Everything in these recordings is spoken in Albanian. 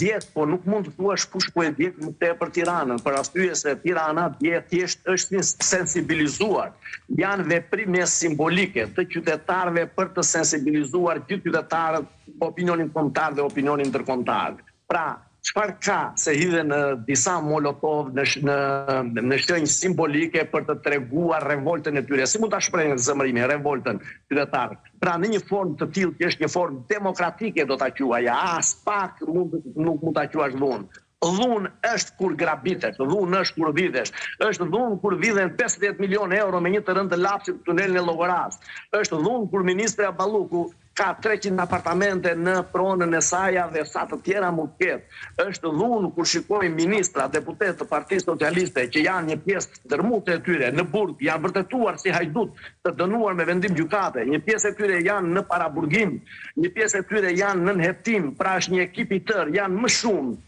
djetë, po nuk mund të thuash kush po e djetë më tepër Tiranën, për arsye se Tirana thjesht është sensibilizuar. Janë veprime simbolike të qytetarëve për të sensibilizuar gjithë qytetarët, opinionin kombëtar dhe opinionin ndërkombëtar. Pra, çfarë ka se hidhen disa molotov në shenjë simbolike për të treguar revoltën e tyre. Si mund ta shprehin zemërimin, revoltën qytetarë? Pra në një formë të tillë që është një formë demokratike do ta quaja, as pak nuk mund ta quash dhunë. Dhunë është kur grabitet, dhunë është kur vidhesh, është dhunë kur vidhen 50 milion euro me një të rënd të lapsit të tunelin e Llogoras, është dhunë kur ministri Balluku ka 300 apartamente në pronën e saj dhe sa të tjera mund të ketë. Është dhunë kur shikojmë ministra, deputet të Partisë Socialiste që janë një pjesë dërmute e tyre në burg, janë vërtetuar si hajdut të dënuar me vendim gjykate, një pjesë e tyre janë në paraburgim, një pjesë e tyre janë në nënhetim, pra është një ekip i tërë, janë më shumë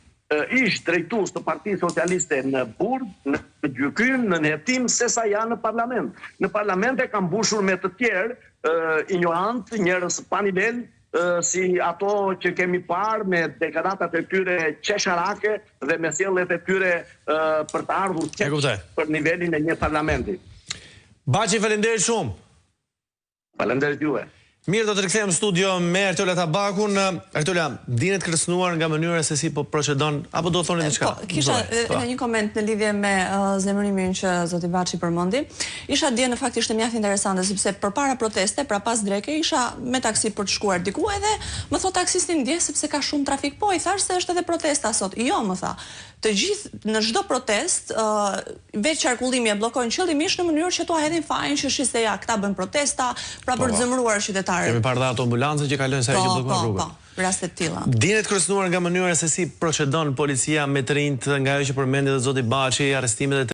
ish drejtues të Partisë Socialiste në burg, në gjykim, në nënhetim, sesa janë në parlament. Në parlament e kanë mbushur me të tjerë ignorant, njerëz pa nivel, si ato që kemi parë me deklaratat e tyre qesharake dhe me sjelljet e tyre për të ardhur për nivelin e një parlamenti. Baçi, faleminderit shumë. Faleminderit juve. Mirë, do të rikthehem në studio me Ertola Tabakun. Ertola, dinet kërcënuar nga mënyra se si po procedon, apo do të thoni diçka? Kisha një koment në lidhje me zemërimin që zoti Baçi përmendi. Isha dje në fakt ishte mjaft interesante sepse përpara proteste, pra pas dreke, isha me taksi për të shkuar diku edhe më thot taksisti ndje sepse ka shumë trafik. Po i thash se është edhe protesta sot. Jo, më tha. Të gjithë në çdo protest, veç qarkullimi e bllokojnë qëllimisht në mënyrë që t'u hedhin fajin që shise ja këta bën protesta, pra për të zemëruar qytetarët. Kemi parë dhe ato ambulancë që kalojnë sa që bllokojnë rrugën. Po, raste të tilla. Dinet kërcënuar nga mënyra se si procedon policia me të rinjt, nga ajo që përmendi edhe zoti Baçi, arrestimet e